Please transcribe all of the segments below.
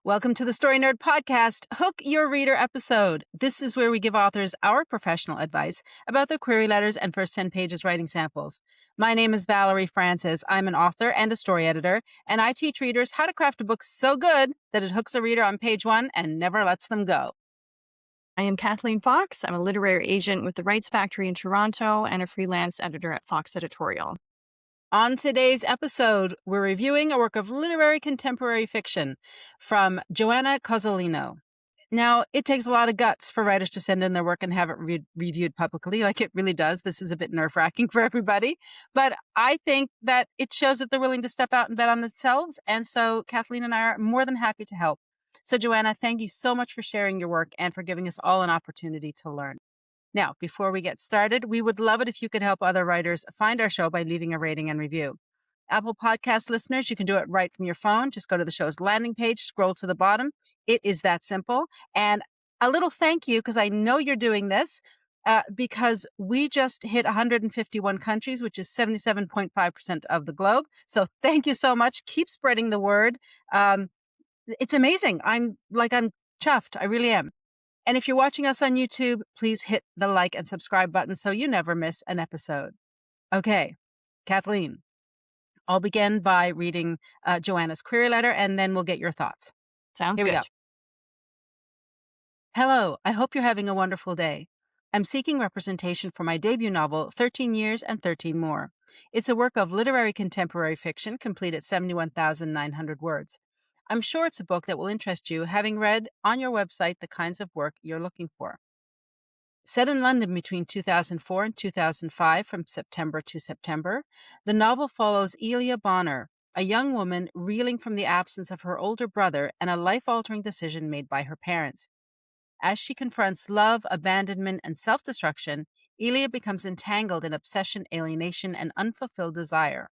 Welcome to the Story Nerd Podcast, Hook Your Reader episode. This is where we give authors our professional advice about their query letters and first 10 pages writing samples. My name is Valerie Francis. I'm an author and a story editor, and I teach readers how to craft a book so good that it hooks a reader on page one and never lets them go. I am Kathleen Fox. I'm a literary agent with the Rights Factory in Toronto and a freelance editor at Fox Editorial. On today's episode, we're reviewing a work of literary contemporary fiction from Joanna Cozzolino. Now, it takes a lot of guts for writers to send in their work and have it reviewed publicly, like it really does. This is a bit nerve-wracking for everybody, but I think that it shows that they're willing to step out and bet on themselves, and so Kathleen and I are more than happy to help. So, Joanna, thank you so much for sharing your work and for giving us all an opportunity to learn. Now, before we get started, we would love it if you could help other writers find our show by leaving a rating and review. Apple Podcast listeners, you can do it right from your phone. Just go to the show's landing page, scroll to the bottom. It is that simple. And a little thank you, because I know you're doing this, because we just hit 151 countries, which is 77.5% of the globe. So thank you so much. Keep spreading the word. It's amazing. I'm chuffed. I really am. And if you're watching us on YouTube, please hit the like and subscribe button so you never miss an episode. Okay, Kathleen, I'll begin by reading Joanna's query letter, and then we'll get your thoughts. Sounds Here good. we go. Hello, I hope you're having a wonderful day. I'm seeking representation for my debut novel, 13 Years and 13 More. It's a work of literary contemporary fiction, complete at 71,900 words. I'm sure it's a book that will interest you, having read on your website the kinds of work you're looking for. Set in London between 2004 and 2005, from September to September, the novel follows Elia Bonner, a young woman reeling from the absence of her older brother and a life-altering decision made by her parents. As she confronts love, abandonment, and self-destruction, Elia becomes entangled in obsession, alienation, and unfulfilled desire.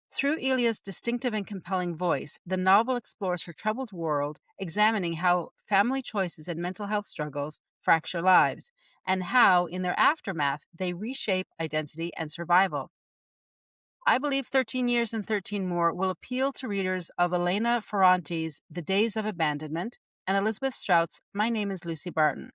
Through Elia's distinctive and compelling voice, the novel explores her troubled world, examining how family choices and mental health struggles fracture lives, and how, in their aftermath, they reshape identity and survival. I believe 13 Years and 13 More will appeal to readers of Elena Ferrante's The Days of Abandonment and Elizabeth Strout's My Name is Lucy Barton.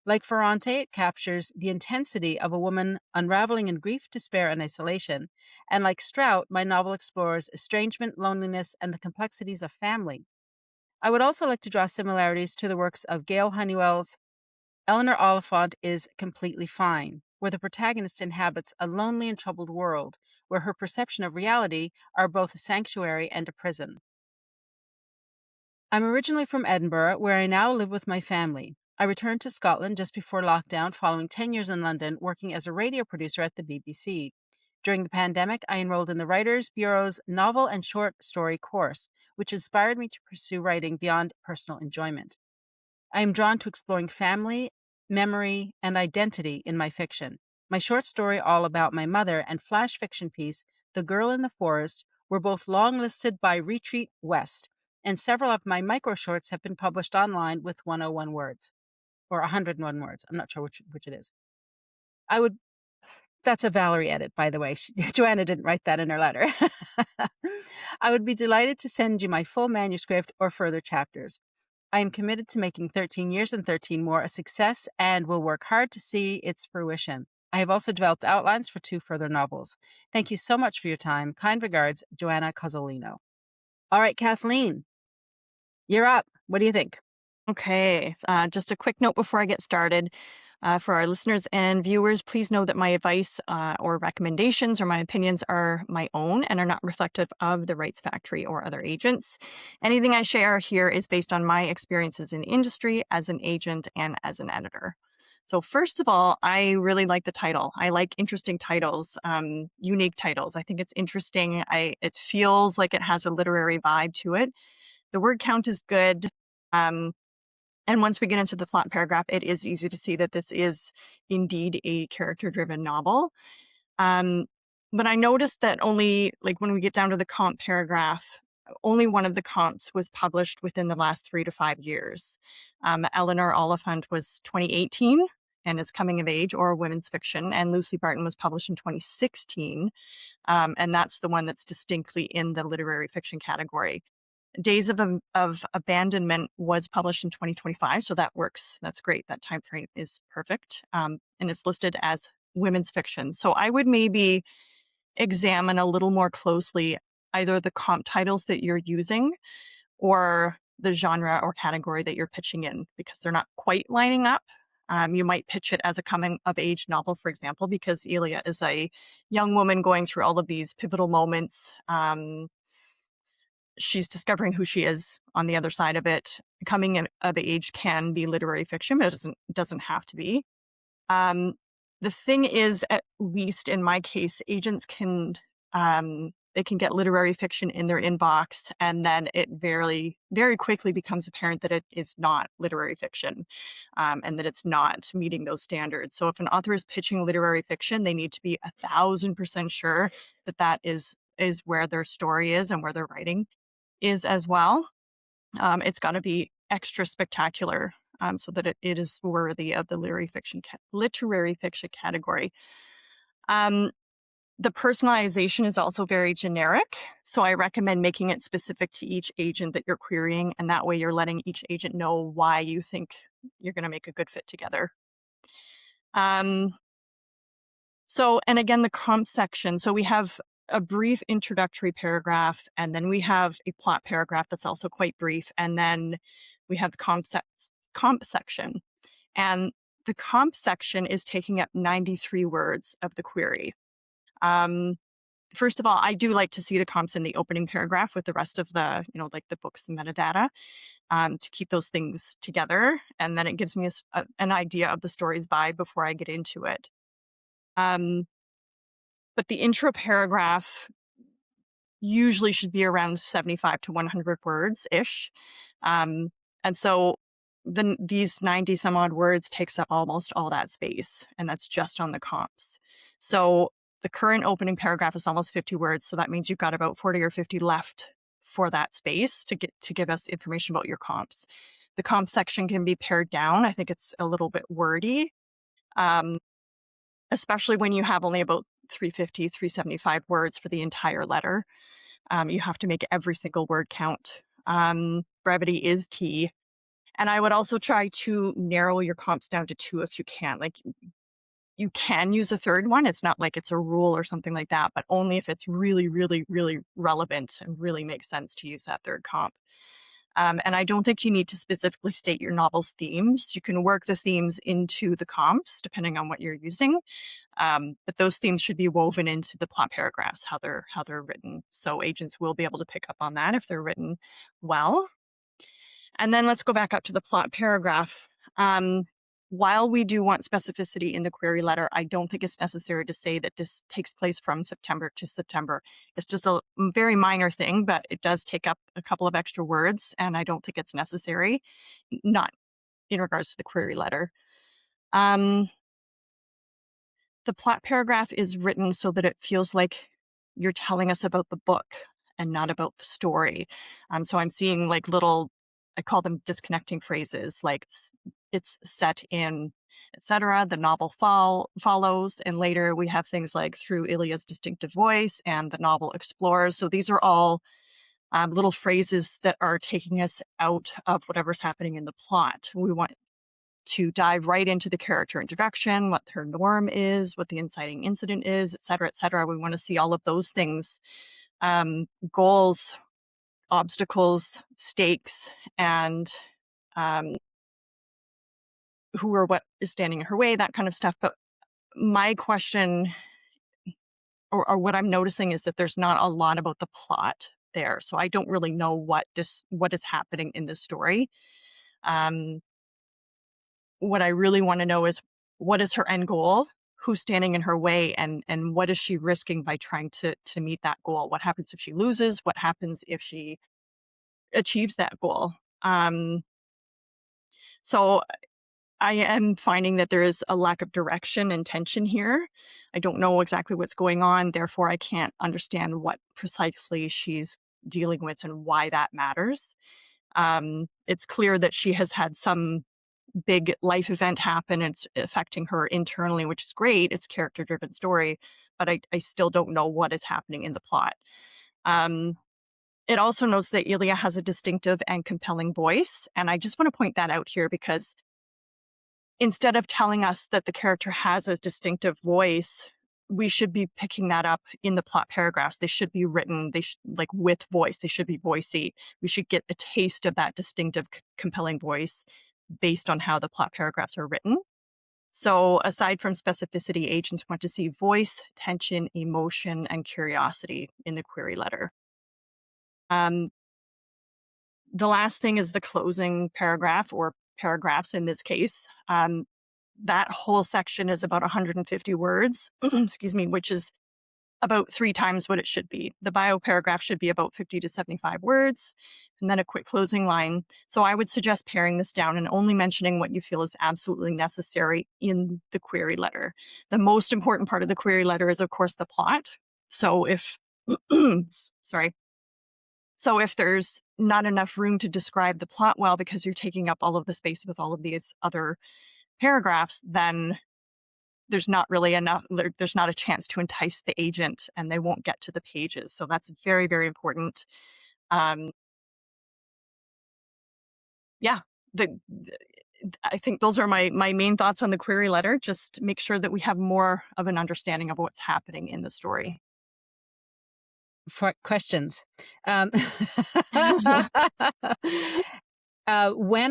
Like Ferrante, it captures the intensity of a woman unraveling in grief, despair, and isolation. And like Strout, my novel explores estrangement, loneliness, and the complexities of family. I would also like to draw similarities to the works of Gail Honeywell's Eleanor Oliphant is Completely Fine, where the protagonist inhabits a lonely and troubled world, where her perception of reality are both a sanctuary and a prison. I'm originally from Edinburgh, where I now live with my family. I returned to Scotland just before lockdown, following 10 years in London, working as a radio producer at the BBC. During the pandemic, I enrolled in the Writers Bureau's novel and short story course, which inspired me to pursue writing beyond personal enjoyment. I am drawn to exploring family, memory, and identity in my fiction. My short story, All About My Mother, and flash fiction piece, The Girl in the Forest, were both long-listed by Retreat West, and several of my micro shorts have been published online with 101 words. Or 101 words. I'm not sure which it is. That's a Valerie edit, by the way. Joanna didn't write that in her letter. I would be delighted to send you my full manuscript or further chapters. I am committed to making 13 Years and 13 More a success and will work hard to see its fruition. I have also developed outlines for 2 further novels. Thank you so much for your time. Kind regards, Joanna Cozzolino. All right, Kathleen, you're up. What do you think? Okay, just a quick note before I get started. For our listeners and viewers, please know that my advice or recommendations or my opinions are my own and are not reflective of the Rights Factory or other agents. Anything I share here is based on my experiences in the industry as an agent and as an editor. So first of all, I really like the title. I like interesting titles, unique titles. I think it's interesting. It feels like it has a literary vibe to it. The word count is good. And once we get into the plot paragraph, it is easy to see that this is indeed a character-driven novel. But I noticed that only, when we get down to the comp paragraph, only one of the comps was published within the last 3 to 5 years. Eleanor Oliphant was 2018 and is coming of age or women's fiction, and Lucy Barton was published in 2016. And that's the one that's distinctly in the literary fiction category. Days of Abandonment was published in 2025, so that works. That's great. That time frame is perfect, and it's listed as women's fiction. So I would maybe examine a little more closely either the comp titles that you're using or the genre or category that you're pitching in, because they're not quite lining up. You might pitch it as a coming of age novel, for example, because Elia is a young woman going through all of these pivotal moments. She's discovering who she is on the other side of it. Coming of age can be literary fiction, but it doesn't have to be. Um, the thing is, at least in my case, agents can they can get literary fiction in their inbox, and then it very, very quickly becomes apparent that it is not literary fiction, and that it's not meeting those standards. So if an author is pitching literary fiction, they need to be 1,000% sure that that is where their story is and where their writing is as well. It's got to be extra spectacular, so that it is worthy of the literary fiction category. The personalization is also very generic, so I recommend making it specific to each agent that you're querying, and that way you're letting each agent know why you think you're going to make a good fit together. And again, the comp section. So we have a brief introductory paragraph, and then we have a plot paragraph that's also quite brief, and then we have the comp section. And the comp section is taking up 93 words of the query. First of all, I do like to see the comps in the opening paragraph with the rest of the, like the book's metadata, to keep those things together. And then it gives me an idea of the story's vibe before I get into it. But the intro paragraph usually should be around 75 to 100 words-ish. And so these 90 some odd words takes up almost all that space, and that's just on the comps. So the current opening paragraph is almost 50 words, so that means you've got about 40 or 50 left for that space to give us information about your comps. The comp section can be pared down. I think it's a little bit wordy, especially when you have only about 350, 375 words for the entire letter. You have to make every single word count. Brevity is key. And I would also try to narrow your comps down to 2 if you can. Like, you can use a third one. It's not like it's a rule or something like that, but only if it's really, really, really relevant and really makes sense to use that third comp. And I don't think you need to specifically state your novel's themes. You can work the themes into the comps depending on what you're using. But those themes should be woven into the plot paragraphs, how they're written. So agents will be able to pick up on that if they're written well. And then let's go back up to the plot paragraph. While we do want specificity in the query letter, I don't think it's necessary to say that this takes place from September to September. It's just a very minor thing, but it does take up a couple of extra words, and I don't think it's necessary, not in regards to the query letter. The plot paragraph is written so that it feels like you're telling us about the book and not about the story. So I'm seeing like little, I call them disconnecting phrases, like it's set in, etc. The novel follows, and later we have things like through Ilya's distinctive voice, and the novel explores. So these are all little phrases that are taking us out of whatever's happening in the plot. We want to dive right into the character introduction, what her norm is, what the inciting incident is, etc., etc. We want to see all of those things, goals, obstacles, stakes, and who or what is standing in her way, that kind of stuff. But my question, or what I'm noticing, is that there's not a lot about the plot there. So I don't really know what is happening in this story. What I really want to know is, what is her end goal? Who's standing in her way, and what is she risking by trying to meet that goal? What happens if she loses? What happens if she achieves that goal? So I am finding that there is a lack of direction and tension here. I don't know exactly what's going on, therefore I can't understand what precisely she's dealing with and why that matters. It's clear that she has had some big life event happen. It's affecting her internally, which is great. It's a character-driven story, but I still don't know what is happening in the plot. It also notes that Ilya has a distinctive and compelling voice. And I just want to point that out here because instead of telling us that the character has a distinctive voice, we should be picking that up in the plot paragraphs. They should be written, like with voice. They should be voicey. We should get a taste of that distinctive, compelling voice based on how the plot paragraphs are written. So aside from specificity, agents want to see voice, tension, emotion, and curiosity in the query letter. Um, the last thing is the closing paragraph, or paragraphs in this case. That whole section is about 150 words, excuse me, which is about 3 times what it should be. The bio paragraph should be about 50 to 75 words, and then a quick closing line. So I would suggest paring this down and only mentioning what you feel is absolutely necessary in the query letter. The most important part of the query letter is, of course, the plot. So if, sorry. So if there's not enough room to describe the plot well because you're taking up all of the space with all of these other paragraphs, then there's not really enough, there's not a chance to entice the agent and they won't get to the pages. So that's very, very important. Yeah, I think those are my main thoughts on the query letter. Just make sure that we have more of an understanding of what's happening in the story. For questions. When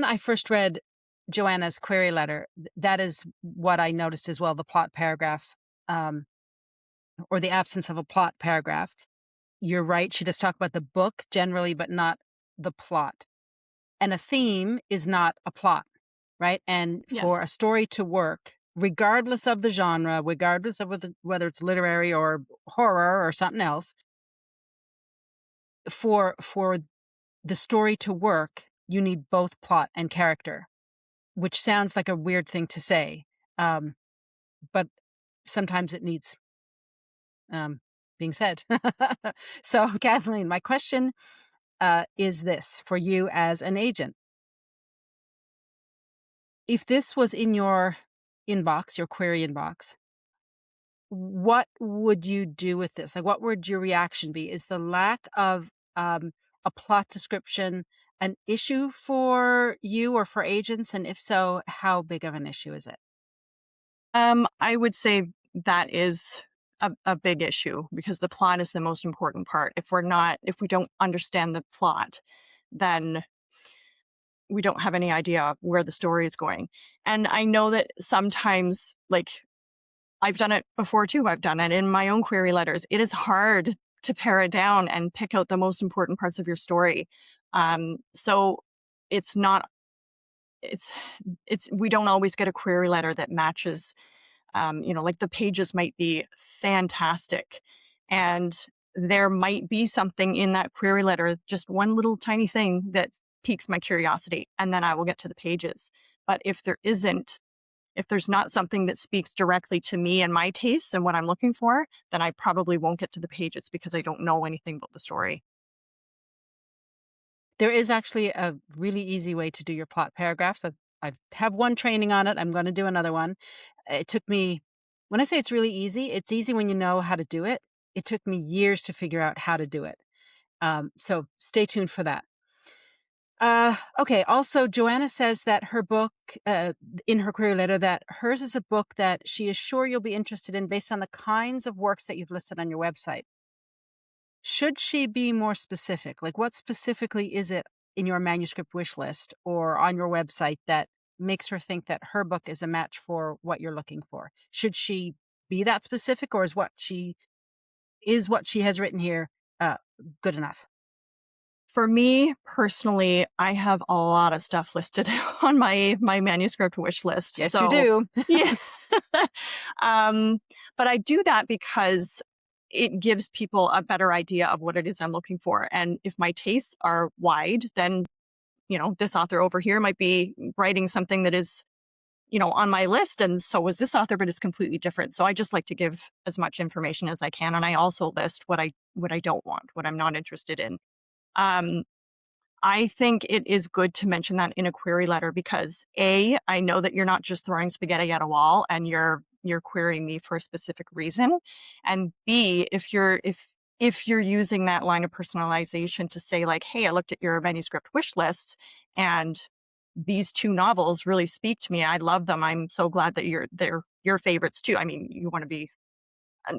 I first read Joanna's query letter, that is what I noticed as well, the plot paragraph, or the absence of a plot paragraph. You're right, she does talk about the book generally, but not the plot. And a theme is not a plot, right? And for Yes. a story to work, regardless of the genre, regardless of whether it's literary or horror or something else, for the story to work, you need both plot and character, which sounds like a weird thing to say, but sometimes it needs being said. So, Kathleen, my question is this for you as an agent. If this was in your inbox, your query inbox, what would you do with this? Like, what would your reaction be? Is the lack of a plot description an issue for you or for agents? And if so, how big of an issue is it? I would say that is a big issue because the plot is the most important part. If we don't understand the plot, then we don't have any idea where the story is going. And I know that sometimes, like, I've done it before too. I've done it in my own query letters. It is hard to pare it down and pick out the most important parts of your story. So it's not, we don't always get a query letter that matches. Like the pages might be fantastic, and there might be something in that query letter, just one little tiny thing that piques my curiosity, and then I will get to the pages. But if there's not something that speaks directly to me and my tastes and what I'm looking for, then I probably won't get to the pages because I don't know anything about the story. There is actually a really easy way to do your plot paragraphs. I have one training on it. I'm going to do another one. It took me, when I say it's really easy, it's easy when you know how to do it. It took me years to figure out how to do it. So stay tuned for that. Okay. Also, Joanna says that her book, in her query letter, that hers is a book that she is sure you'll be interested in based on the kinds of works that you've listed on your website. Should she be more specific? Like, what specifically is it in your manuscript wish list or on your website that makes her think that her book is a match for what you're looking for? Should she be that specific, or is what she has written here good enough? For me personally, I have a lot of stuff listed on my manuscript wish list. Yes, you So do. yeah. But I do that because it gives people a better idea of what it is I'm looking for. And if my tastes are wide, then, this author over here might be writing something that is, on my list. And so is this author, but it's completely different. So I just like to give as much information as I can. And I also list what I don't want, what I'm not interested in. Um, I think it is good to mention that in a query letter because I know that you're not just throwing spaghetti at a wall and you're querying me for a specific reason. And B, if if you're using that line of personalization to say like, hey, I looked at your manuscript wish lists and these two novels really speak to me. I love them. I'm so glad that they're your favorites too. I mean, you want to be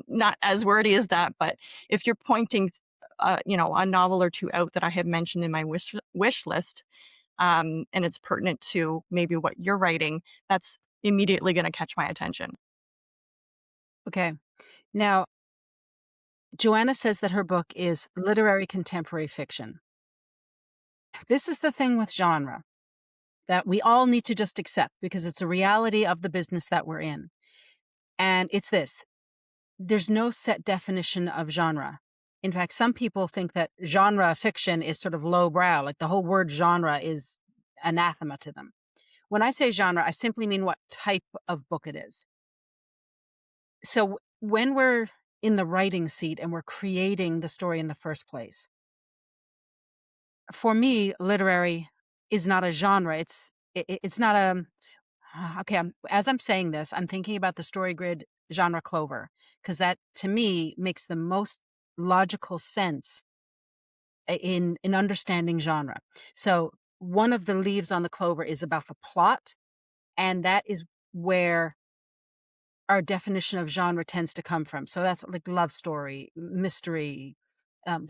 not as wordy as that, but if you're pointing, a novel or two out that I have mentioned in my wish list, and it's pertinent to maybe what you're writing, that's immediately going to catch my attention. Okay. Now, Joanna says that her book is literary contemporary fiction. This is the thing with genre that we all need to just accept because it's a reality of the business that we're in. And it's this: there's no set definition of genre. In fact, some people think that genre fiction is sort of lowbrow, like the whole word genre is anathema to them. When I say genre, I simply mean what type of book it is. So when we're in the writing seat and we're creating the story in the first place, for me, literary is not a genre. It's not a okay. As I'm saying this, I'm thinking about the story grid genre clover because that to me makes the most logical sense in understanding genre. So one of the leaves on the clover is about the plot, and that is where our definition of genre tends to come from. So that's like love story, mystery,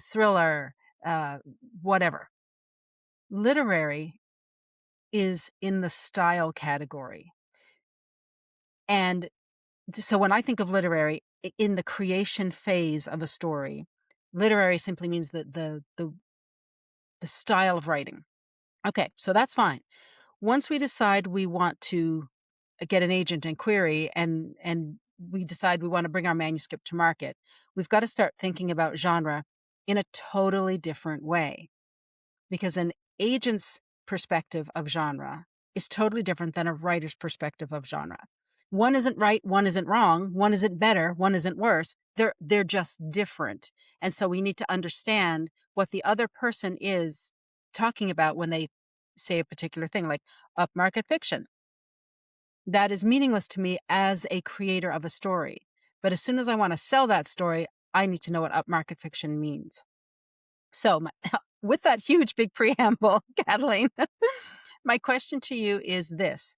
thriller, uh, whatever. Literary is in the style category. And so when I think of literary in the creation phase of a story, literary simply means the style of writing. Okay, so that's fine. Once we decide we want to get an agent and query and we decide we want to bring our manuscript to market, we've got to start thinking about genre in a totally different way because an agent's perspective of genre is totally different than a writer's perspective of genre. One isn't right, one isn't wrong, one isn't better, one isn't worse. They're just different. And so we need to understand what the other person is talking about when they say a particular thing like upmarket fiction. That is meaningless to me as a creator of a story. But as soon as I want to sell that story, I need to know what upmarket fiction means. So, with that huge big preamble, Kathleen, my question to you is this: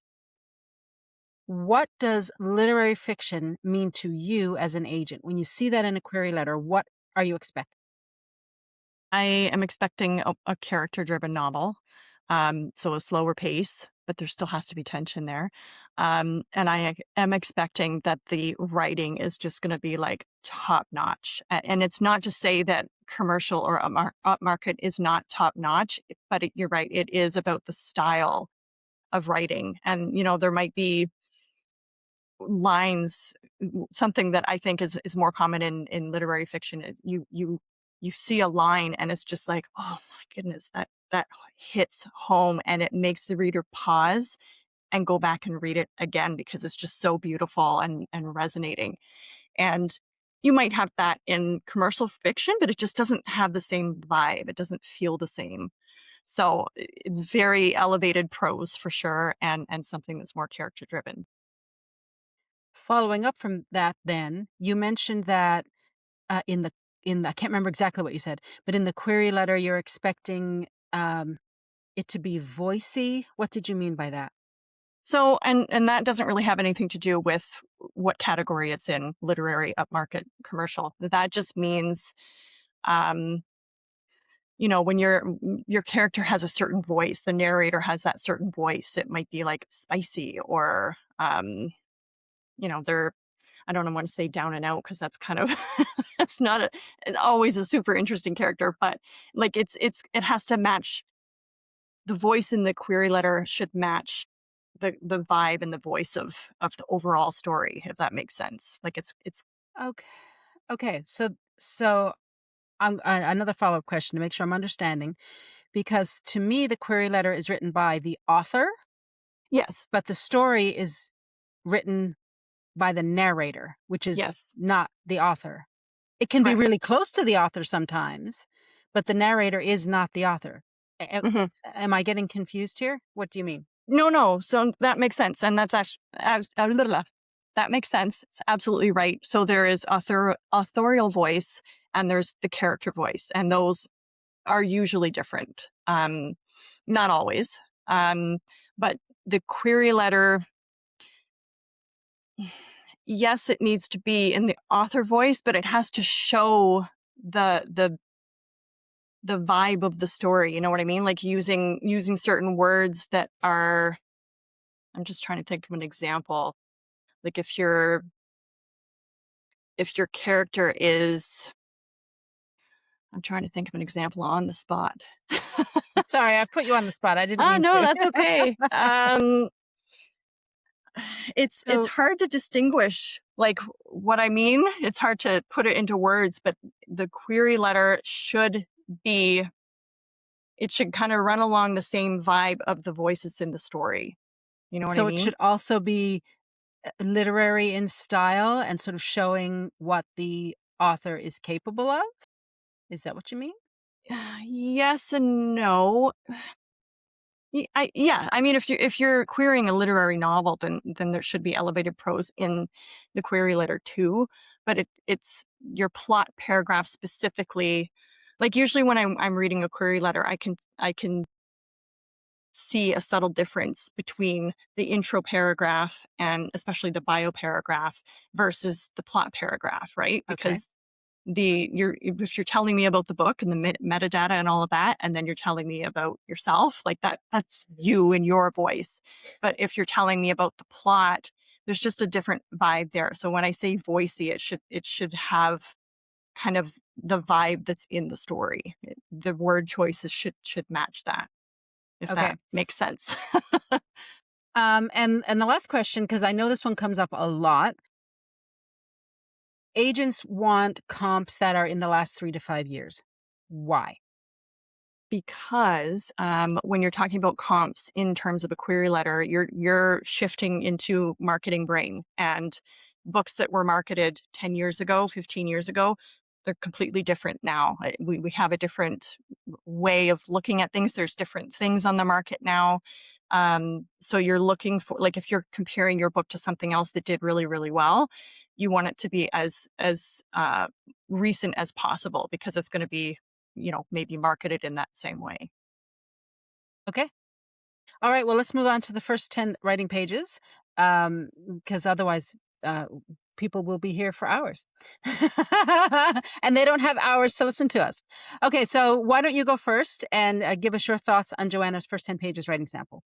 what does literary fiction mean to you as an agent? When you see that in a query letter, what are you expecting? I am expecting a character-driven novel, so a slower pace, but there still has to be tension there. And I am expecting that the writing is just going to be like top notch. And it's not to say that commercial or upmarket is not top notch, but you're right, it is about the style of writing. And there might be lines. Something that I think is more common in literary fiction is you see a line and it's just like, oh my goodness, that hits home and it makes the reader pause and go back and read it again because it's just so beautiful and resonating. And you might have that in commercial fiction, but it just doesn't have the same vibe. It doesn't feel the same. So it's very elevated prose for sure, and something that's more character driven. Following up from that, then you mentioned that I can't remember exactly what you said, but in the query letter, you're expecting it to be voicey. What did you mean by that? So, and that doesn't really have anything to do with what category it's in, literary, upmarket, commercial. That just means, um, when your character has a certain voice, the narrator has that certain voice. It might be like spicy or, they're, I don't want to say down and out because that's kind of that's not always a super interesting character, but like it has to match the voice in the query letter should match the vibe and the voice of the overall story, if that makes sense. Like it's Okay. Okay. So another follow-up question to make sure I'm understanding, because to me, the query letter is written by the author, yes, but the story is written by the narrator, which is yes, not the author. It can be correct. really close to the author sometimes, but the narrator is not the author. Hmm. Am I getting confused here? What do you mean? No, no. So that makes sense, and that's actually that makes sense. It's absolutely right. So there is authorial voice and there's the character voice, and those are usually different. Not always. Um, but the query letter, yes, it needs to be in the author voice, but it has to show the the vibe of the story. You know what I mean? Like using certain words that are. I'm just trying to think of an example. Like if your character is. I'm trying to think of an example on the spot. Sorry, I put you on the spot. I didn't mean No, to. that's okay. It's So hard to distinguish like what I mean. It's hard to put it into words, but the query letter be it should kind of run along the same vibe of the voices in the story. You know what I so it mean? should also be literary in style and sort of showing what the author is capable of? Is that what you mean? Yes and no. Yeah, I mean, if you're querying a literary novel, then there should be elevated prose in the query letter too. But it's your plot paragraph specifically. Like usually when I'm reading a query letter, I can see a subtle difference between the intro paragraph and especially the bio paragraph versus the plot paragraph, right? Okay. Because if you're telling me about the book and the metadata and all of that, and then you're telling me about yourself, like that's you and your voice. But if you're telling me about the plot, there's just a different vibe there. So when I say voicey, it should have kind of the vibe that's in the story. The word choices should match that, if Okay. that makes sense. And the last question, because I know this one comes up a lot. Agents want comps that are in the last 3 to 5 years. Why? Because when you're talking about comps in terms of a query letter, you're shifting into marketing brain, and books that were marketed 10 years ago, 15 years ago, they're completely different now. We have a different way of looking at things. There's different things on the market now. So you're looking for, like, if you're comparing your book to something else that did really, really well, you want it to be as recent as possible because it's going to be, maybe marketed in that same way. Okay. All right. Well, let's move on to the first 10 writing pages, because otherwise, people will be here for hours. And they don't have hours to listen to us. Okay. So why don't you go first and give us your thoughts on Joanna's first 10 pages writing sample?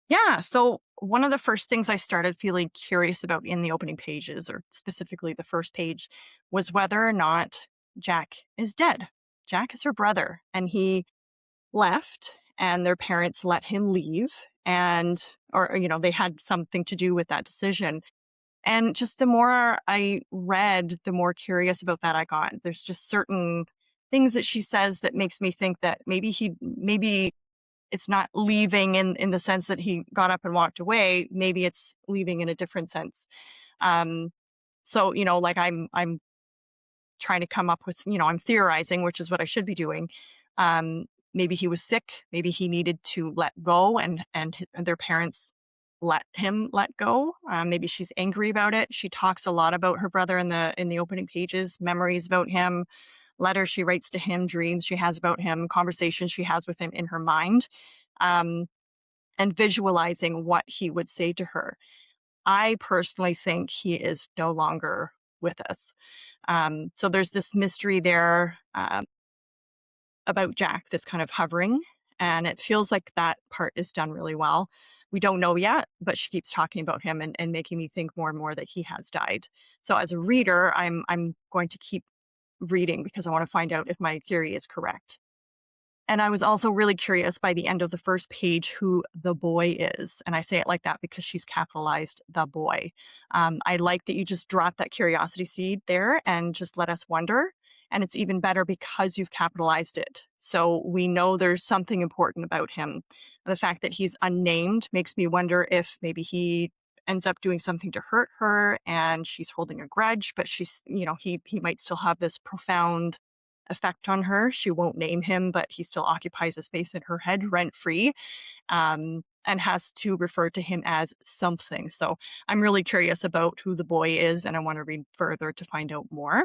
Yeah. So one of the first things I started feeling curious about in the opening pages, or specifically the first page, was whether or not Jack is dead. Jack is her brother, and he left, and their parents let him leave, and, or, they had something to do with that decision. And just the more I read, the more curious about that I got. There's just certain things that she says that makes me think that maybe it's not leaving in the sense that he got up and walked away. Maybe it's leaving in a different sense. Um, so, like I'm trying to come up with, I'm theorizing, which is what I should be doing. Maybe he was sick. Maybe he needed to let go, and their parents let him let go. Maybe she's angry about it. She talks a lot about her brother in the opening pages, memories about him, letters she writes to him, dreams she has about him, conversations she has with him in her mind, um, and visualizing what he would say to her. I personally think he is no longer with us. So there's this mystery there about Jack that's kind of hovering. And it feels like that part is done really well. We don't know yet, but she keeps talking about him and making me think more and more that he has died. So as a reader, I'm going to keep reading because I want to find out if my theory is correct. And I was also really curious by the end of the first page who the boy is. And I say it like that because she's capitalized the boy. I like that you just dropped that curiosity seed there and just let us wonder. And it's even better because you've capitalized it. So we know there's something important about him. The fact that he's unnamed makes me wonder if maybe he ends up doing something to hurt her and she's holding a grudge, but he might still have this profound effect on her. She won't name him, but he still occupies a space in her head rent free. And and has to refer to him as something. So I'm really curious about who the boy is, and I want to read further to find out more.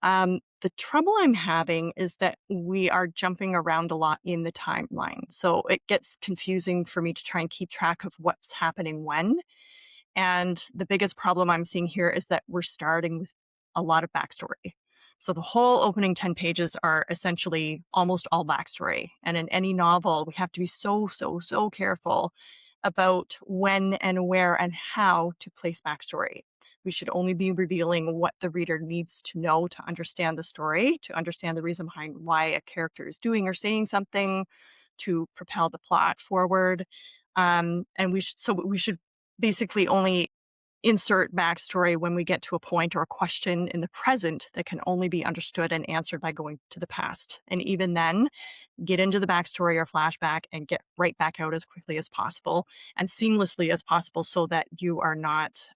The trouble I'm having is that we are jumping around a lot in the timeline. So it gets confusing for me to try and keep track of what's happening when. And the biggest problem I'm seeing here is that we're starting with a lot of backstory. So the whole opening 10 pages are essentially almost all backstory. And in any novel, we have to be so careful about when and where and how to place backstory. We should only be revealing what the reader needs to know to understand the story, to understand the reason behind why a character is doing or saying something, to propel the plot forward. And we should basically only insert backstory when we get to a point or a question in the present that can only be understood and answered by going to the past. And even then, get into the backstory or flashback and get right back out as quickly as possible and seamlessly as possible so that you are not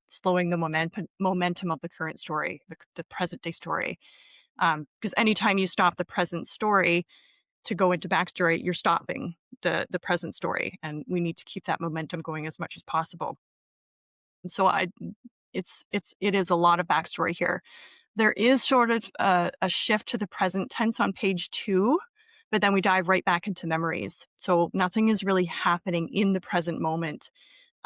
slowing the momentum of the current story, the present day story. Because anytime you stop the present story to go into backstory, you're stopping the present story. And we need to keep that momentum going as much as possible. So it is a lot of backstory here. There is sort of a shift to the present tense on page 2, but then we dive right back into memories. So nothing is really happening in the present moment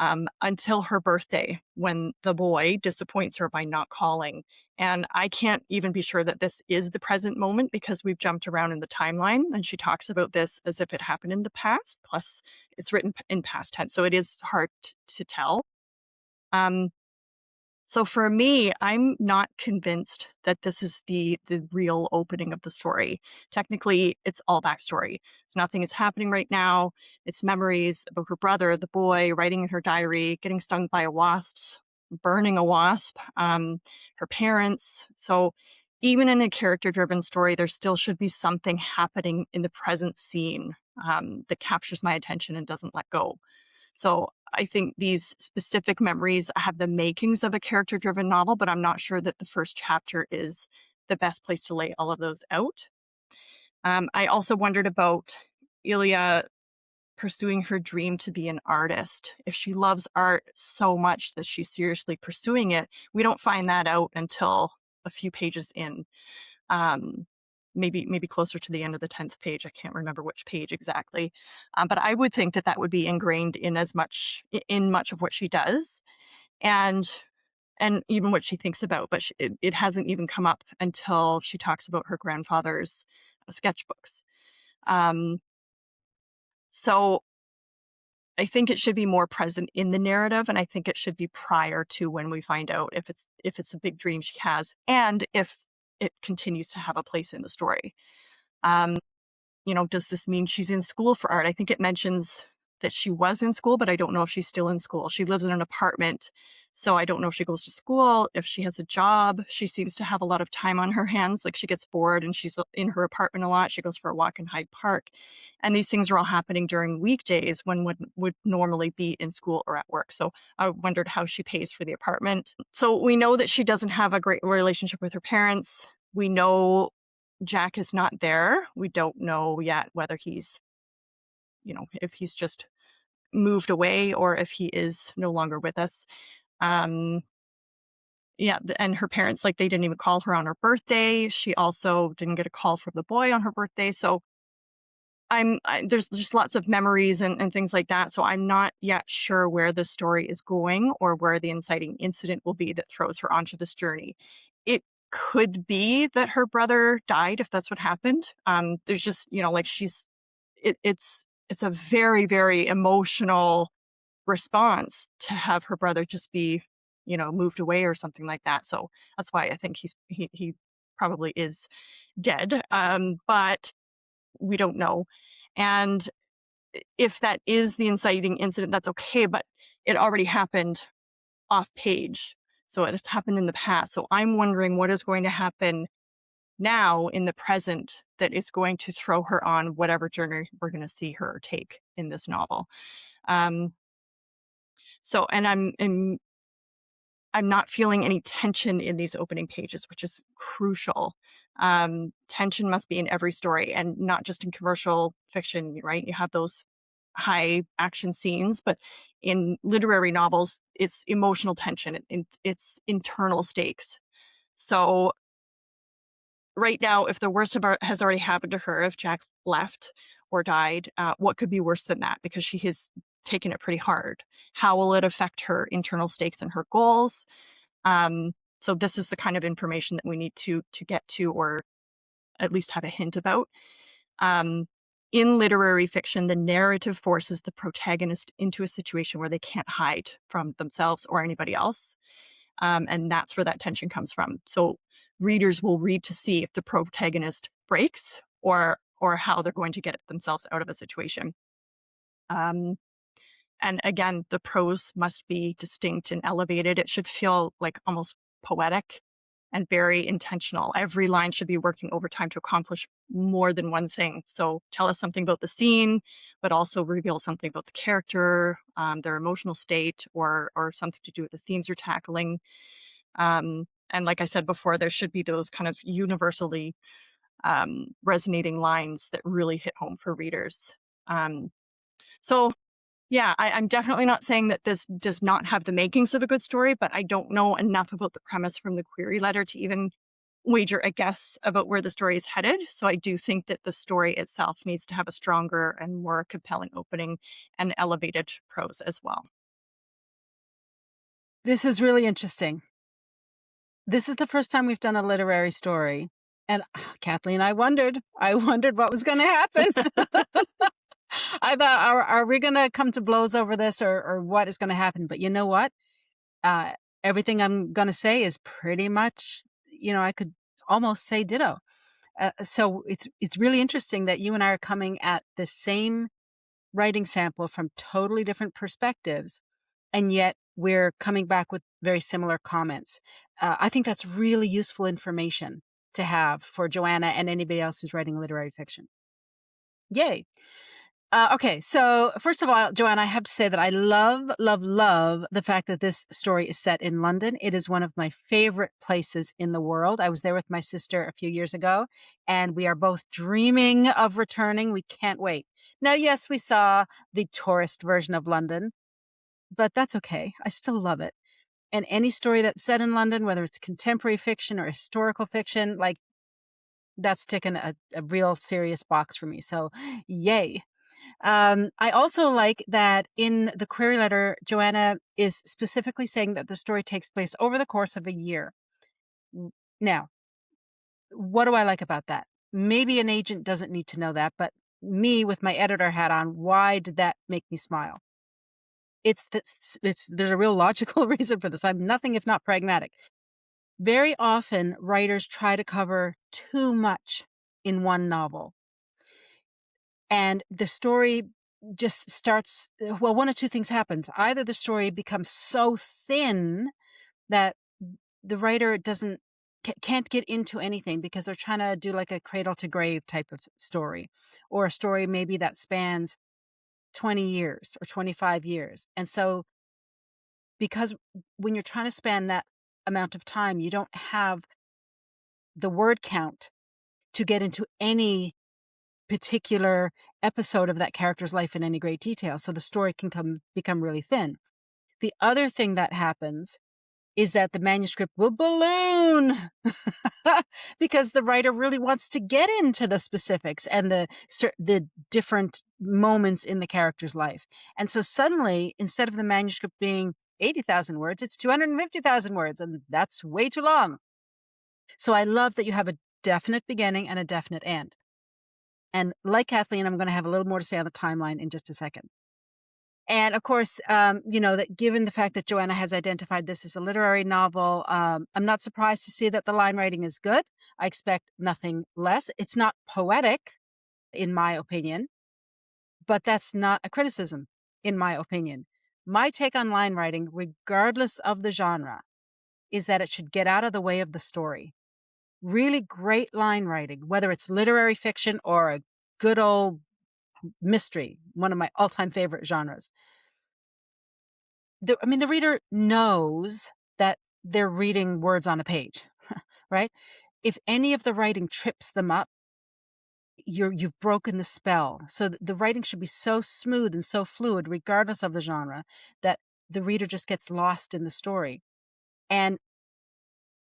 until her birthday, when the boy disappoints her by not calling. And I can't even be sure that this is the present moment because we've jumped around in the timeline, and she talks about this as if it happened in the past. Plus, it's written in past tense, so it is hard to tell. Um, so for me, I'm not convinced that this is the real opening of the story. Technically, it's all backstory. So nothing is happening right now. It's memories about her brother, the boy, writing in her diary, getting stung by a wasp, burning a wasp, her parents. So even in a character-driven story, there still should be something happening in the present scene that captures my attention and doesn't let go. So I think these specific memories have the makings of a character-driven novel, but I'm not sure that the first chapter is the best place to lay all of those out. I also wondered about Ilya pursuing her dream to be an artist. If she loves art so much that she's seriously pursuing it, we don't find that out until a few pages in. Maybe closer to the end of the 10th page. I can't remember which page exactly. But I would think that that would be ingrained in much of what she does and even what she thinks about. But it hasn't even come up until she talks about her grandfather's sketchbooks. So I think it should be more present in the narrative, and I think it should be prior to when we find out if it's a big dream she has and if it continues to have a place in the story. Um, does this mean she's in school for art? I think it mentions that she was in school, but I don't know if she's still in school. She lives in an apartment, so I don't know if she goes to school, if she has a job. She seems to have a lot of time on her hands. Like, she gets bored and she's in her apartment a lot. She goes for a walk in Hyde Park. And these things are all happening during weekdays when would normally be in school or at work. So I wondered how she pays for the apartment. So we know that she doesn't have a great relationship with her parents. We know Jack is not there. We don't know yet whether he's, if he's just moved away or if he is no longer with us. Yeah, and her parents, like, they didn't even call her on her birthday. She also didn't get a call from the boy on her birthday. So there's just lots of memories and things like that. So I'm not yet sure where the story is going or where the inciting incident will be that throws her onto this journey. It could be that her brother died, if that's what happened. There's just, like, it's a very, very emotional response to have her brother just be, moved away or something like that. So that's why I think he probably is dead. But we don't know. And if that is the inciting incident, that's okay, but it already happened off page. So it has happened in the past. So I'm wondering what is going to happen now in the present that is going to throw her on whatever journey we're going to see her take in this novel. And I'm not feeling any tension in these opening pages, which is crucial. Tension must be in every story and not just in commercial fiction, right? You have those high action scenes, but in literary novels, it's emotional tension. It's internal stakes. So right now, if the worst about has already happened to her, if Jack left or died, what could be worse than that? Because she has taken it pretty hard. How will it affect her internal stakes and her goals? So this is the kind of information that we need to get to, or at least have a hint about. Um, in literary fiction, the narrative forces the protagonist into a situation where they can't hide from themselves or anybody else. And that's where that tension comes from. So readers will read to see if the protagonist breaks or how they're going to get themselves out of a situation. Um, and again, the prose must be distinct and elevated. It should feel like almost poetic and very intentional. Every line should be working overtime to accomplish more than one thing. So tell us something about the scene, but also reveal something about the character, their emotional state, or something to do with the themes you're tackling. And like I said before, there should be those kind of universally resonating lines that really hit home for readers. So yeah, I'm definitely not saying that this does not have the makings of a good story, but I don't know enough about the premise from the query letter to even wager a guess about where the story is headed. So I do think that the story itself needs to have a stronger and more compelling opening and elevated prose as well. This is really interesting. This is the first time we've done a literary story, and Kathleen, I wondered what was going to happen. I thought, are we going to come to blows over this, or what is going to happen? But you know what? Uh, Everything I'm going to say is pretty much, I could almost say ditto. So it's really interesting that you and I are coming at the same writing sample from totally different perspectives, and yet we're coming back with very similar comments. I think that's really useful information to have for Joanna and anybody else who's writing literary fiction. Yay. Okay, so first of all, Joanna, I have to say that I love, love, love the fact that this story is set in London. It is one of my favorite places in the world. I was there with my sister a few years ago, and we are both dreaming of returning. We can't wait. Now, yes, we saw the tourist version of London, but that's okay. I still love it. And any story that's set in London, whether it's contemporary fiction or historical fiction, like that's ticking a real serious box for me. So, yay. I also like that in the query letter, Joanna is specifically saying that the story takes place over the course of a year. Now, what do I like about that? Maybe an agent doesn't need to know that, but me with my editor hat on, why did that make me smile? There's a real logical reason for this. I'm nothing if not pragmatic. Very often, writers try to cover too much in one novel. And the story just starts, well, one of two things happens. Either the story becomes so thin that the writer can't get into anything because they're trying to do like a cradle to grave type of story, or a story maybe that spans 20 years or 25 years. And so because when you're trying to span that amount of time, you don't have the word count to get into any particular episode of that character's life in any great detail. So the story can become really thin. The other thing that happens is that the manuscript will balloon because the writer really wants to get into the specifics and the different moments in the character's life. And so suddenly, instead of the manuscript being 80,000 words, it's 250,000 words, and that's way too long. So I love that you have a definite beginning and a definite end. And like Kathleen, I'm going to have a little more to say on the timeline in just a second. And of course, that given the fact that Joanna has identified this as a literary novel, I'm not surprised to see that the line writing is good. I expect nothing less. It's not poetic, in my opinion, but that's not a criticism, in my opinion. My take on line writing, regardless of the genre, is that it should get out of the way of the story. Really great line writing, whether it's literary fiction or a good old mystery, one of my all-time favorite genres. The reader knows that they're reading words on a page, right? If any of the writing trips them up, you've broken the spell. So the writing should be so smooth and so fluid, regardless of the genre, that the reader just gets lost in the story. And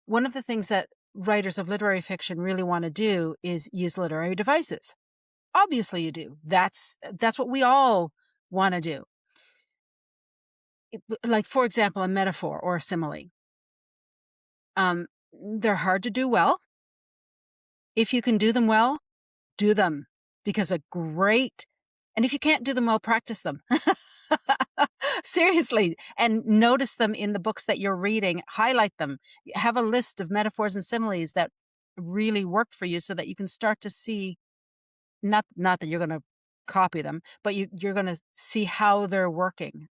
one of the things that writers of literary fiction really want to do is use literary devices. Obviously, you do. That's what we all want to do. Like, for example, a metaphor or a simile. They're hard to do well. If you can do them well, do them, because and if you can't do them well, practice them. Seriously, and notice them in the books that you're reading, highlight them, have a list of metaphors and similes that really worked for you so that you can start to see, not that you're going to copy them, but you're going to see how they're working,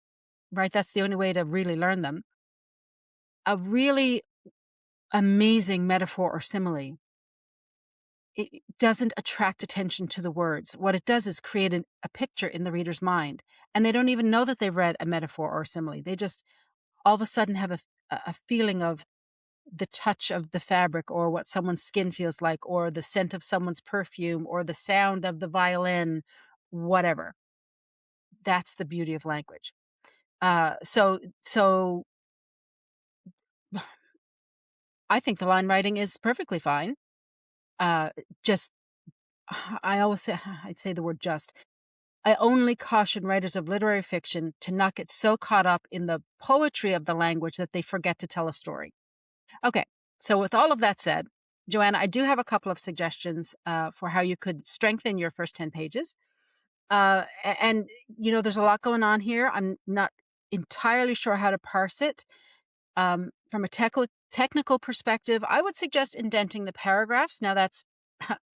right? That's the only way to really learn them. A really amazing metaphor or simile, it doesn't attract attention to the words. What it does is create a picture in the reader's mind, and they don't even know that they've read a metaphor or a simile. They just all of a sudden have a feeling of the touch of the fabric, or what someone's skin feels like, or the scent of someone's perfume, or the sound of the violin, whatever. That's the beauty of language. So I think the line writing is perfectly fine. Just I always say I'd say the word just. I only caution writers of literary fiction to not get so caught up in the poetry of the language that they forget to tell a story. Okay, so with all of that said, Joanna, I do have a couple of suggestions for how you could strengthen your first 10 pages. And, there's a lot going on here. I'm not entirely sure how to parse it. From a technical perspective, I would suggest indenting the paragraphs. Now, that's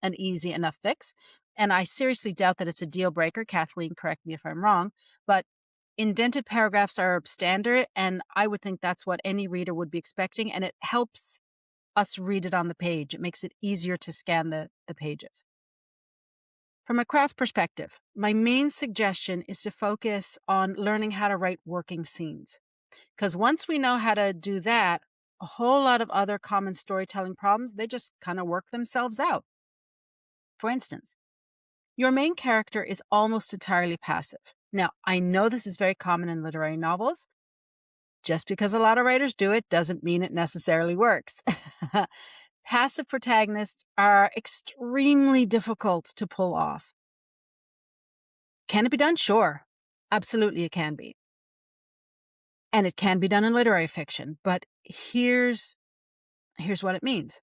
an easy enough fix. And I seriously doubt that it's a deal breaker. Kathleen, correct me if I'm wrong. But indented paragraphs are standard, and I would think that's what any reader would be expecting. And it helps us read it on the page. It makes it easier to scan the pages. From a craft perspective, my main suggestion is to focus on learning how to write working scenes. Because once we know how to do that, a whole lot of other common storytelling problems, they just kind of work themselves out. For instance, your main character is almost entirely passive. Now, I know this is very common in literary novels. Just because a lot of writers do it doesn't mean it necessarily works. Passive protagonists are extremely difficult to pull off. Can it be done? Sure. Absolutely, it can be. And it can be done in literary fiction. But here's what it means.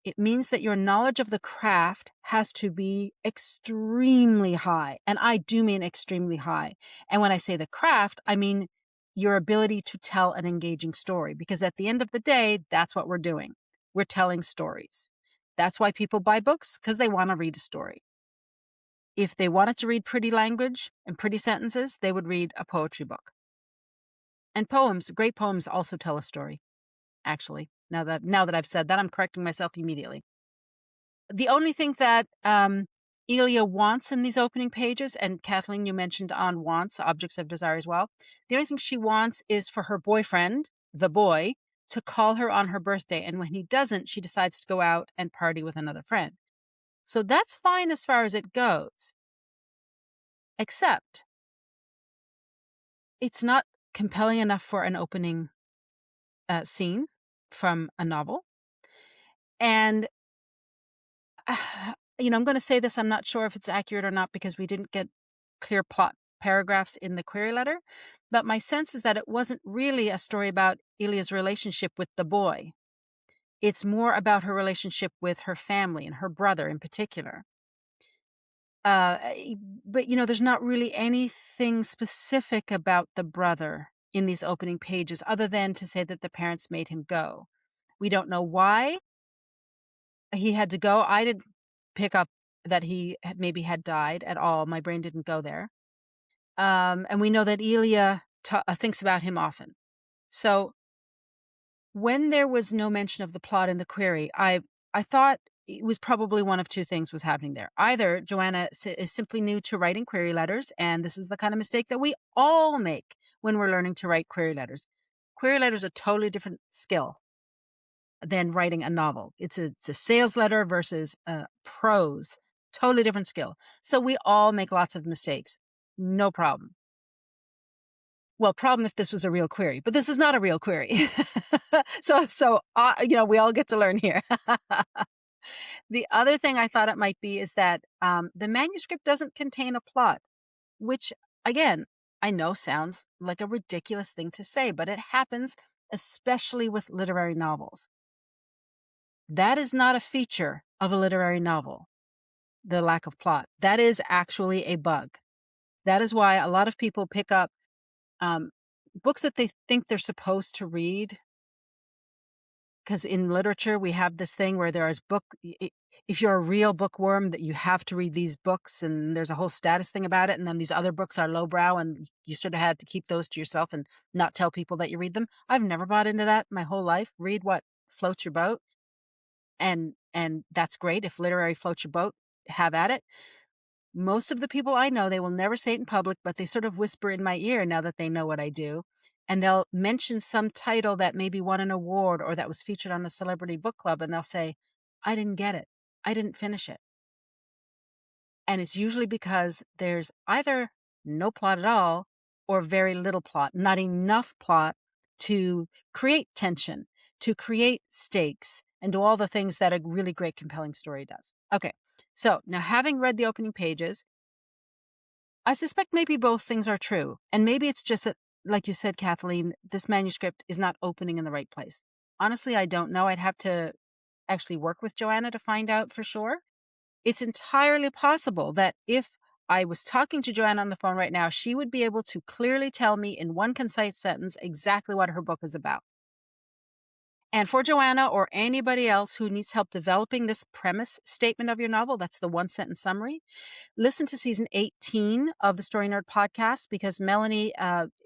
It means that your knowledge of the craft has to be extremely high. And I do mean extremely high. And when I say the craft, I mean your ability to tell an engaging story. Because at the end of the day, that's what we're doing. We're telling stories. That's why people buy books, because they want to read a story. If they wanted to read pretty language and pretty sentences, they would read a poetry book. And great poems also tell a story. Actually, now that I've said that, I'm correcting myself immediately. The only thing that Elia wants in these opening pages, and Kathleen, you mentioned on wants, objects of desire as well. The only thing she wants is for her boyfriend, the boy, to call her on her birthday. And when he doesn't, she decides to go out and party with another friend. So that's fine as far as it goes. Except it's not compelling enough for an opening scene from a novel. And I'm going to say this, I'm not sure if it's accurate or not because we didn't get clear plot paragraphs in the query letter, but my sense is that it wasn't really a story about Ilia's relationship with the boy. It's more about her relationship with her family and her brother in particular. But, there's not really anything specific about the brother in these opening pages other than to say that the parents made him go. We don't know why he had to go. I didn't pick up that he maybe had died at all. My brain didn't go there. And we know that Elia thinks about him often. So when there was no mention of the plot in the query, I thought it was probably one of two things was happening there. Either Joanna is simply new to writing query letters, and this is the kind of mistake that we all make when we're learning to write query letters. Query letters are a totally different skill than writing a novel. It's a sales letter versus prose. Totally different skill. So we all make lots of mistakes. No problem. Well, problem if this was a real query, but this is not a real query. We all get to learn here. The other thing I thought it might be is that the manuscript doesn't contain a plot, which, again, I know sounds like a ridiculous thing to say, but it happens, especially with literary novels. That is not a feature of a literary novel, the lack of plot. That is actually a bug. That is why a lot of people pick up um, books that they think they're supposed to read. Because in literature, we have this thing where there is if you're a real bookworm, that you have to read these books, and there's a whole status thing about it. And then these other books are lowbrow, and you sort of had to keep those to yourself and not tell people that you read them. I've never bought into that my whole life. Read what floats your boat, and that's great. If literary floats your boat, have at it. Most of the people I know, they will never say it in public, but they sort of whisper in my ear now that they know what I do. And they'll mention some title that maybe won an award or that was featured on a celebrity book club. And they'll say, I didn't get it. I didn't finish it. And it's usually because there's either no plot at all or very little plot, not enough plot to create tension, to create stakes, and do all the things that a really great, compelling story does. Okay. So now, having read the opening pages, I suspect maybe both things are true. And maybe it's just that, like you said, Kathleen, this manuscript is not opening in the right place. Honestly, I don't know. I'd have to actually work with Joanna to find out for sure. It's entirely possible that if I was talking to Joanna on the phone right now, she would be able to clearly tell me in one concise sentence exactly what her book is about. And for Joanna or anybody else who needs help developing this premise statement of your novel, that's the one sentence summary, listen to season 18 of the Story Nerd podcast, because Melanie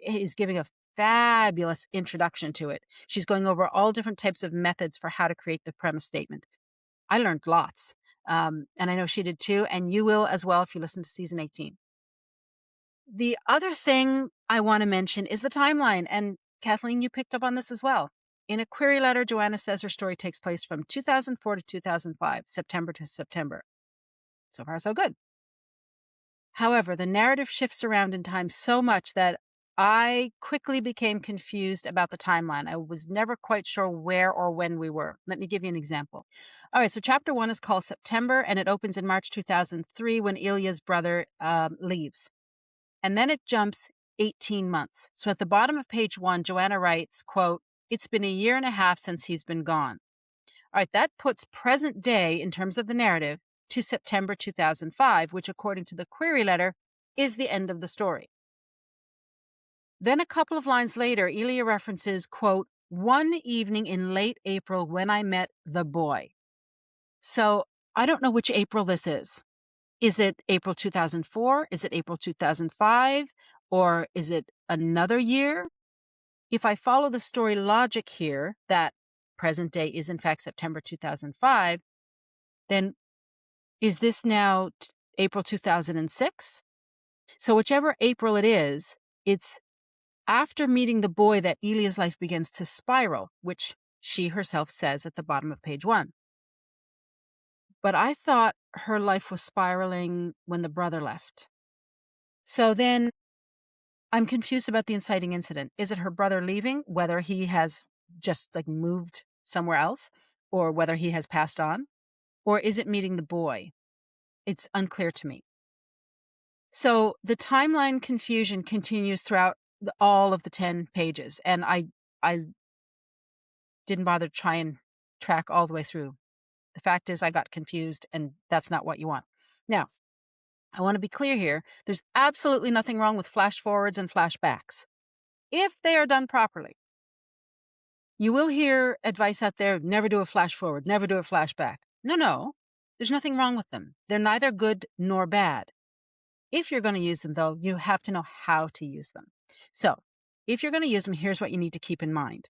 is giving a fabulous introduction to it. She's going over all different types of methods for how to create the premise statement. I learned lots, and I know she did too, and you will as well if you listen to season 18. The other thing I want to mention is the timeline, and Kathleen, you picked up on this as well. In a query letter, Joanna says her story takes place from 2004 to 2005, September to September. So far, so good. However, the narrative shifts around in time so much that I quickly became confused about the timeline. I was never quite sure where or when we were. Let me give you an example. All right, so chapter 1 is called September, and it opens in March 2003 when Ilya's brother leaves. And then it jumps 18 months. So at the bottom of page 1, Joanna writes, quote, "It's been a year and a half since he's been gone." All right, that puts present day in terms of the narrative to September 2005, which according to the query letter is the end of the story. Then a couple of lines later, Ilya references, quote, "one evening in late April when I met the boy." So I don't know which April this is. Is it April 2004? Is it April 2005? Or is it another year? If I follow the story logic here, that present day is in fact September 2005, then is this now April 2006? So whichever April it is, it's after meeting the boy that Ilya's life begins to spiral, which she herself says at the bottom of page 1. But I thought her life was spiraling when the brother left. So then I'm confused about the inciting incident. Is it her brother leaving, whether he has just like moved somewhere else, or whether he has passed on? Or is it meeting the boy? It's unclear to me. So the timeline confusion continues throughout all of the 10 pages. And I didn't bother to try and track all the way through. The fact is I got confused, and that's not what you want. Now, I want to be clear here. There's absolutely nothing wrong with flash forwards and flashbacks if they are done properly. You will hear advice out there, never do a flash forward, never do a flashback. No, there's nothing wrong with them. They're neither good nor bad. If you're going to use them, though, you have to know how to use them. So if you're going to use them, here's what you need to keep in mind.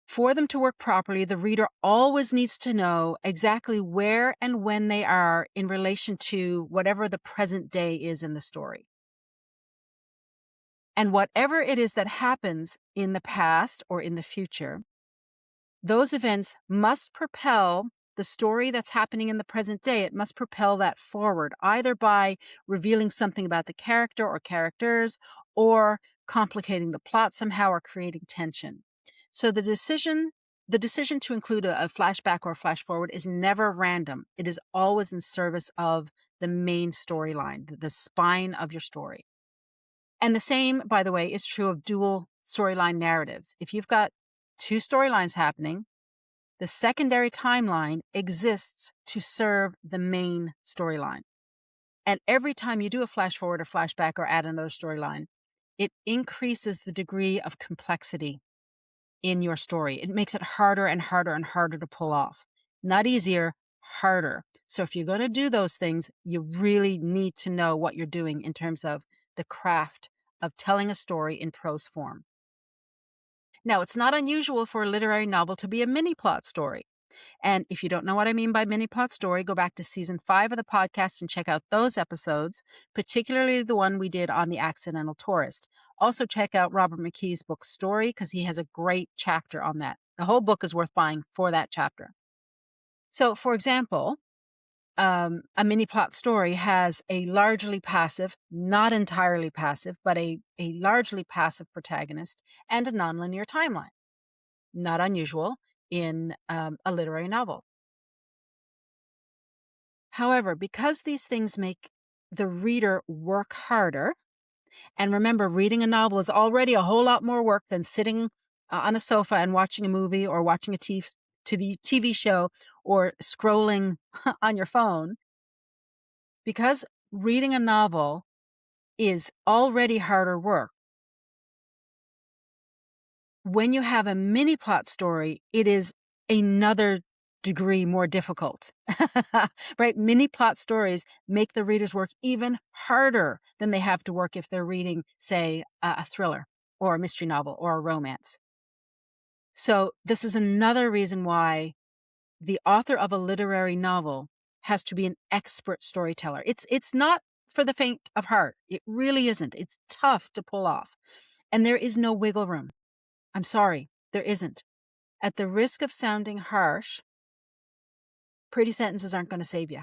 For them to work properly, the reader always needs to know exactly where and when they are in relation to whatever the present day is in the story. And whatever it is that happens in the past or in the future, those events must propel the story that's happening in the present day. It must propel that forward, either by revealing something about the character or characters, or complicating the plot somehow, or creating tension. So the decision to include a flashback or a flash forward is never random. It is always in service of the main storyline, the spine of your story. And the same, by the way, is true of dual storyline narratives. If you've got two storylines happening, the secondary timeline exists to serve the main storyline. And every time you do a flash forward or flashback or add another storyline, it increases the degree of complexity in your story. It makes it harder and harder and harder to pull off. Not easier, harder. So if you're going to do those things, you really need to know what you're doing in terms of the craft of telling a story in prose form. Now, it's not unusual for a literary novel to be a mini plot story. And if you don't know what I mean by mini plot story, go back to season 5 of the podcast and check out those episodes, particularly the one we did on The Accidental Tourist. Also, check out Robert McKee's book Story, because he has a great chapter on that. The whole book is worth buying for that chapter. So, for example, a mini plot story has a largely passive, not entirely passive, but a largely passive protagonist and a nonlinear timeline. Not unusual in a literary novel. However, because these things make the reader work harder, and remember, reading a novel is already a whole lot more work than sitting on a sofa and watching a movie or watching a TV show or scrolling on your phone. Because reading a novel is already harder work, when you have a mini plot story, it is another degree more difficult, right? Mini plot stories make the readers work even harder than they have to work if they're reading, say, a thriller or a mystery novel or a romance. So this is another reason why the author of a literary novel has to be an expert storyteller. It's not for the faint of heart. It really isn't. It's tough to pull off. And there is no wiggle room. I'm sorry, there isn't. At the risk of sounding harsh, pretty sentences aren't going to save you.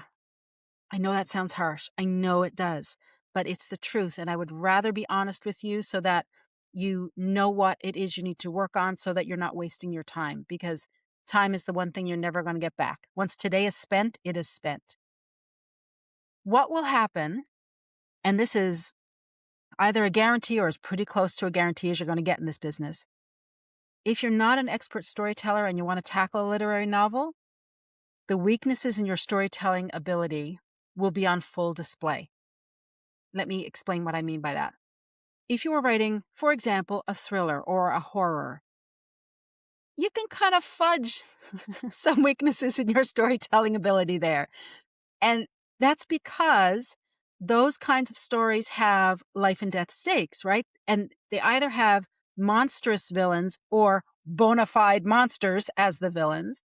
I know that sounds harsh. I know it does. But it's the truth. And I would rather be honest with you so that you know what it is you need to work on so that you're not wasting your time. Because time is the one thing you're never going to get back. Once today is spent, it is spent. What will happen, and this is either a guarantee or is pretty close to a guarantee as you're going to get in this business. If you're not an expert storyteller and you want to tackle a literary novel, the weaknesses in your storytelling ability will be on full display. Let me explain what I mean by that. If you were writing, for example, a thriller or a horror, you can kind of fudge some weaknesses in your storytelling ability there. And that's because those kinds of stories have life and death stakes, right? And they either have monstrous villains or bona fide monsters as the villains.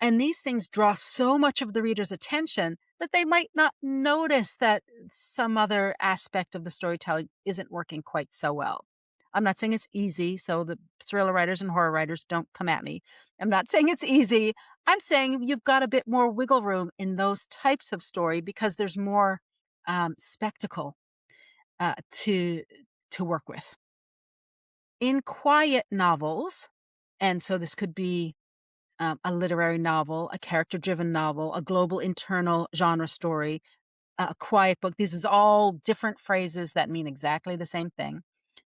And these things draw so much of the reader's attention that they might not notice that some other aspect of the storytelling isn't working quite so well. I'm not saying it's easy, so the thriller writers and horror writers don't come at me. I'm not saying it's easy. I'm saying you've got a bit more wiggle room in those types of story because there's more spectacle to work with. In quiet novels, and so this could be a literary novel, a character-driven novel, a global internal genre story, a quiet book. These is all different phrases that mean exactly the same thing.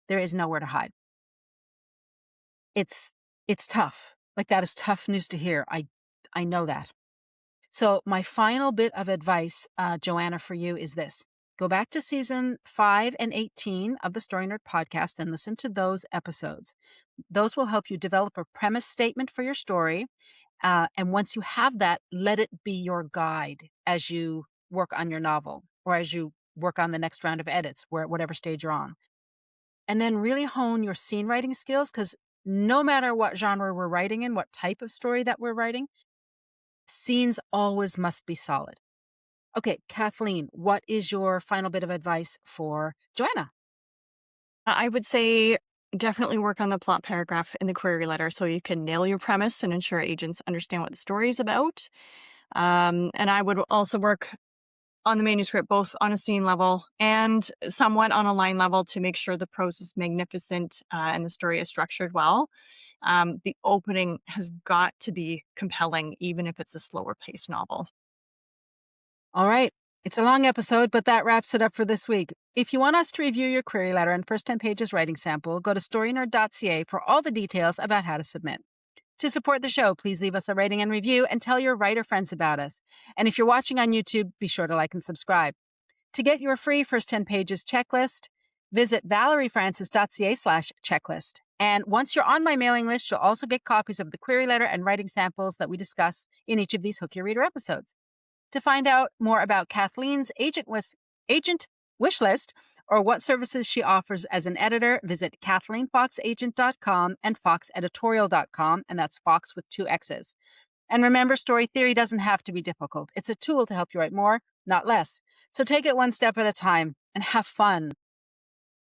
There is nowhere to hide. It's tough. Like, that is tough news to hear. I know that. So my final bit of advice, Joanna, for you is this. Go back to season 5 and 18 of the Story Nerd podcast and listen to those episodes. Those will help you develop a premise statement for your story. And once you have that, let it be your guide as you work on your novel or as you work on the next round of edits, whatever stage you're on. And then really hone your scene writing skills, because no matter what genre we're writing in, what type of story that we're writing, scenes always must be solid. Okay, Kathleen, what is your final bit of advice for Joanna? I would say Definitely work on the plot paragraph in the query letter so you can nail your premise and ensure agents understand what the story is about. And I would also work on the manuscript, both on a scene level and somewhat on a line level, to make sure the prose is magnificent and the story is structured well. The opening has got to be compelling, even if it's a slower paced novel. All right. It's a long episode, but that wraps it up for this week. If you want us to review your query letter and first 10 pages writing sample, go to storynerd.ca for all the details about how to submit. To support the show, please leave us a rating and review and tell your writer friends about us. And if you're watching on YouTube, be sure to like and subscribe. To get your free first 10 pages checklist, visit valeriefrancis.ca/checklist. And once you're on my mailing list, you'll also get copies of the query letter and writing samples that we discuss in each of these Hook Your Reader episodes. To find out more about Kathleen's agent wish list or what services she offers as an editor, visit KathleenFoxAgent.com and FoxEditorial.com, and that's Fox with 2 X's. And remember, story theory doesn't have to be difficult. It's a tool to help you write more, not less. So take it one step at a time and have fun.